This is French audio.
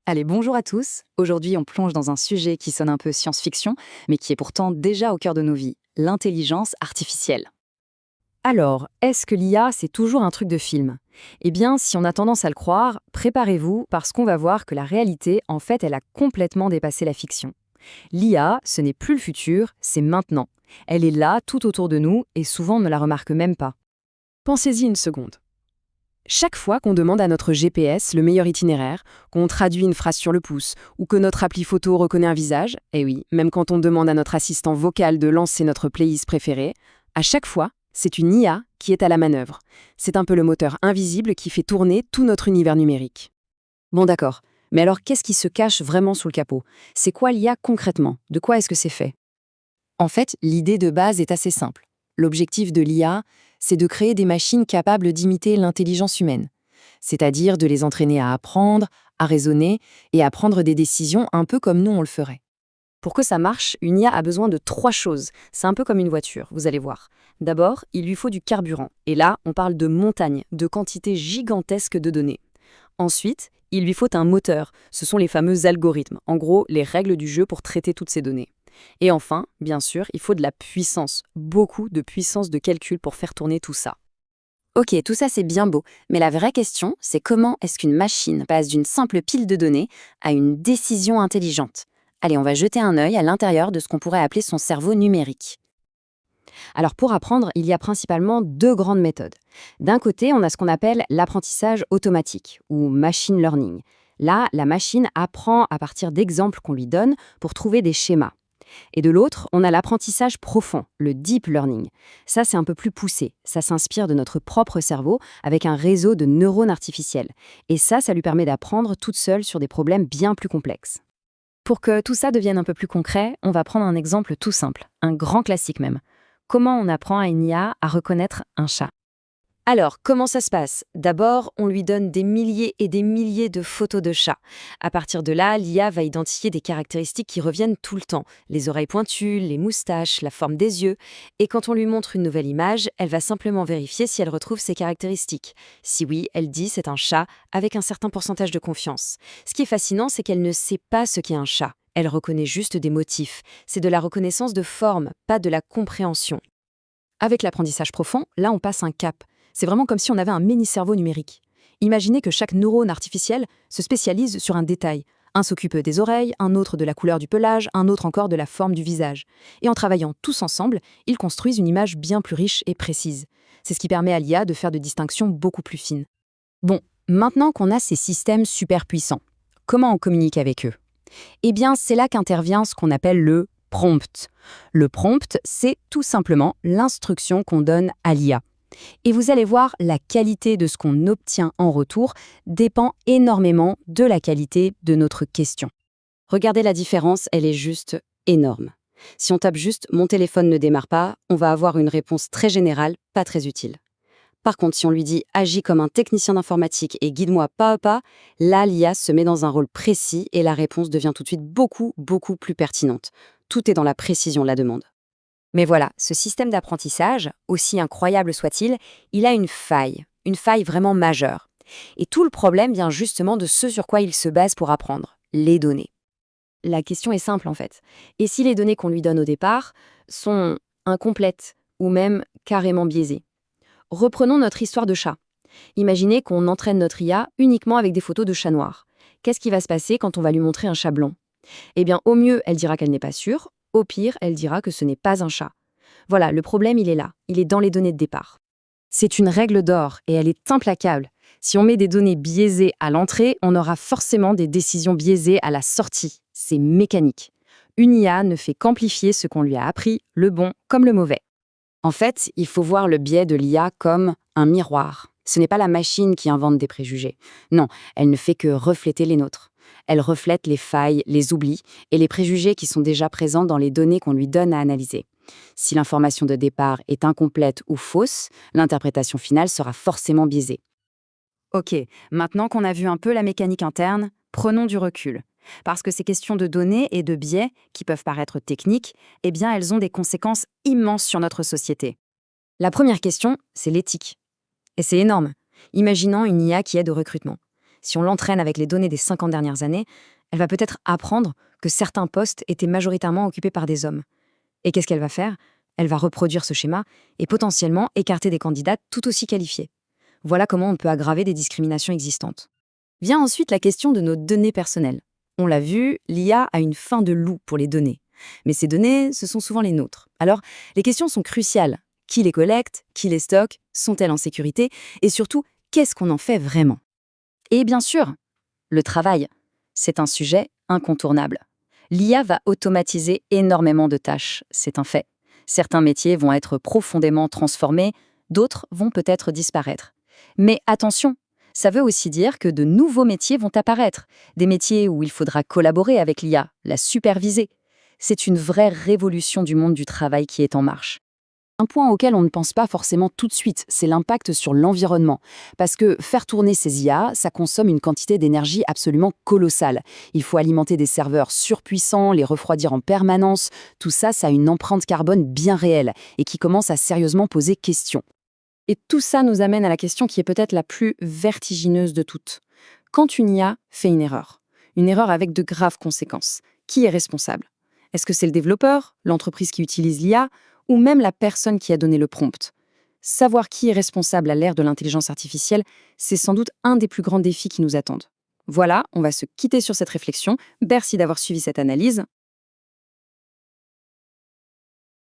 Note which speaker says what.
Speaker 1: Allez, bonjour à tous. Aujourd'hui, on plonge dans un sujet qui sonne un peu science-fiction, mais qui est pourtant déjà au cœur de nos vies, l'intelligence artificielle. Alors, est-ce que l'IA, c'est toujours un truc de film? Eh bien, si on a tendance à le croire, préparez-vous parce qu'on va voir que la réalité, en fait, elle a complètement dépassé la fiction. L'IA, ce n'est plus le futur, c'est maintenant. Elle est là, tout autour de nous, et souvent on ne la remarque même pas.
Speaker 2: Pensez-y une seconde. Chaque fois qu'on demande à notre GPS le meilleur itinéraire, qu'on traduit une phrase sur le pouce, ou que notre appli photo reconnaît un visage, et oui, même quand on demande à notre assistant vocal de lancer notre playlist préférée, à chaque fois, c'est une IA qui est à la manœuvre. C'est un peu le moteur invisible qui fait tourner tout notre univers numérique.
Speaker 1: Bon d'accord, mais alors qu'est-ce qui se cache vraiment sous le capot? C'est quoi l'IA concrètement? De quoi est-ce que c'est fait? En fait, l'idée de base est assez simple. L'objectif de l'IA, c'est de créer des machines capables d'imiter l'intelligence humaine, c'est-à-dire de les entraîner à apprendre, à raisonner et à prendre des décisions un peu comme nous on le ferait. Pour que ça marche, une IA a besoin de trois choses. C'est un peu comme une voiture, vous allez voir. D'abord, il lui faut du carburant. Et là, on parle de montagnes, de quantités gigantesques de données. Ensuite, il lui faut un moteur. Ce sont les fameux algorithmes, en gros, les règles du jeu pour traiter toutes ces données. Et enfin, bien sûr, il faut de la puissance, beaucoup de puissance de calcul pour faire tourner tout ça. Ok, tout ça c'est bien beau, mais la vraie question, c'est comment est-ce qu'une machine passe d'une simple pile de données à une décision intelligente? Allez, on va jeter un œil à l'intérieur de ce qu'on pourrait appeler son cerveau numérique. Alors pour apprendre, il y a principalement deux grandes méthodes. D'un côté, on a ce qu'on appelle l'apprentissage automatique, ou machine learning. Là, la machine apprend à partir d'exemples qu'on lui donne pour trouver des schémas. Et de l'autre, on a l'apprentissage profond, le deep learning. Ça, c'est un peu plus poussé. Ça s'inspire de notre propre cerveau avec un réseau de neurones artificiels. Et ça lui permet d'apprendre toute seule sur des problèmes bien plus complexes. Pour que tout ça devienne un peu plus concret, on va prendre un exemple tout simple, un grand classique même. Comment on apprend à une IA à reconnaître un chat? Alors, comment ça se passe? D'abord, on lui donne des milliers et des milliers de photos de chats. À partir de là, l'IA va identifier des caractéristiques qui reviennent tout le temps. Les oreilles pointues, les moustaches, la forme des yeux. Et quand on lui montre une nouvelle image, elle va simplement vérifier si elle retrouve ces caractéristiques. Si oui, elle dit c'est un chat avec un certain pourcentage de confiance. Ce qui est fascinant, c'est qu'elle ne sait pas ce qu'est un chat. Elle reconnaît juste des motifs. C'est de la reconnaissance de forme, pas de la compréhension. Avec l'apprentissage profond, là on passe un cap. C'est vraiment comme si on avait un mini-cerveau numérique. Imaginez que chaque neurone artificiel se spécialise sur un détail. Un s'occupe des oreilles, un autre de la couleur du pelage, un autre encore de la forme du visage. Et en travaillant tous ensemble, ils construisent une image bien plus riche et précise. C'est ce qui permet à l'IA de faire de distinctions beaucoup plus fines. Bon, maintenant qu'on a ces systèmes super puissants, comment on communique avec eux? Eh bien, c'est là qu'intervient ce qu'on appelle le prompt. Le prompt, c'est tout simplement l'instruction qu'on donne à l'IA. Et vous allez voir, la qualité de ce qu'on obtient en retour dépend énormément de la qualité de notre question. Regardez la différence, elle est juste énorme. Si on tape juste « mon téléphone ne démarre pas », on va avoir une réponse très générale, pas très utile. Par contre, si on lui dit « agis comme un technicien d'informatique et guide-moi pas à pas », là, l'IA se met dans un rôle précis et la réponse devient tout de suite beaucoup, beaucoup plus pertinente. Tout est dans la précision de la demande. Mais voilà, ce système d'apprentissage, aussi incroyable soit-il, il a une faille vraiment majeure. Et tout le problème vient justement de ce sur quoi il se base pour apprendre, les données. La question est simple en fait. Et si les données qu'on lui donne au départ sont incomplètes ou même carrément biaisées? Reprenons notre histoire de chat. Imaginez qu'on entraîne notre IA uniquement avec des photos de chats noirs. Qu'est-ce qui va se passer quand on va lui montrer un chat blanc? Eh bien, au mieux, elle dira qu'elle n'est pas sûre. Au pire, elle dira que ce n'est pas un chat. Voilà, le problème, il est là. Il est dans les données de départ. C'est une règle d'or et elle est implacable. Si on met des données biaisées à l'entrée, on aura forcément des décisions biaisées à la sortie. C'est mécanique. Une IA ne fait qu'amplifier ce qu'on lui a appris, le bon comme le mauvais. En fait, il faut voir le biais de l'IA comme un miroir. Ce n'est pas la machine qui invente des préjugés. Non, elle ne fait que refléter les nôtres. Elle reflète les failles, les oublis et les préjugés qui sont déjà présents dans les données qu'on lui donne à analyser. Si l'information de départ est incomplète ou fausse, l'interprétation finale sera forcément biaisée. Ok, maintenant qu'on a vu un peu la mécanique interne, prenons du recul. Parce que ces questions de données et de biais, qui peuvent paraître techniques, eh bien elles ont des conséquences immenses sur notre société. La première question, c'est l'éthique. Et c'est énorme. Imaginons une IA qui aide au recrutement. Si on l'entraîne avec les données des 50 dernières années, elle va peut-être apprendre que certains postes étaient majoritairement occupés par des hommes. Et qu'est-ce qu'elle va faire? Elle va reproduire ce schéma et potentiellement écarter des candidats tout aussi qualifiés. Voilà comment on peut aggraver des discriminations existantes. Vient ensuite la question de nos données personnelles. On l'a vu, l'IA a une faim de loup pour les données. Mais ces données, ce sont souvent les nôtres. Alors, les questions sont cruciales. Qui les collecte? Qui les stocke? Sont-elles en sécurité? Et surtout, qu'est-ce qu'on en fait vraiment? Et bien sûr, le travail. C'est un sujet incontournable. L'IA va automatiser énormément de tâches, c'est un fait. Certains métiers vont être profondément transformés, d'autres vont peut-être disparaître. Mais attention, ça veut aussi dire que de nouveaux métiers vont apparaître, des métiers où il faudra collaborer avec l'IA, la superviser. C'est une vraie révolution du monde du travail qui est en marche. Un point auquel on ne pense pas forcément tout de suite, c'est l'impact sur l'environnement. Parce que faire tourner ces IA, ça consomme une quantité d'énergie absolument colossale. Il faut alimenter des serveurs surpuissants, les refroidir en permanence. Tout ça, ça a une empreinte carbone bien réelle et qui commence à sérieusement poser question. Et tout ça nous amène à la question qui est peut-être la plus vertigineuse de toutes. Quand une IA fait une erreur avec de graves conséquences, qui est responsable? Est-ce que c'est le développeur, l'entreprise qui utilise l'IA, ou même la personne qui a donné le prompt? Savoir qui est responsable à l'ère de l'intelligence artificielle, c'est sans doute un des plus grands défis qui nous attendent. Voilà, on va se quitter sur cette réflexion. Merci d'avoir suivi cette analyse.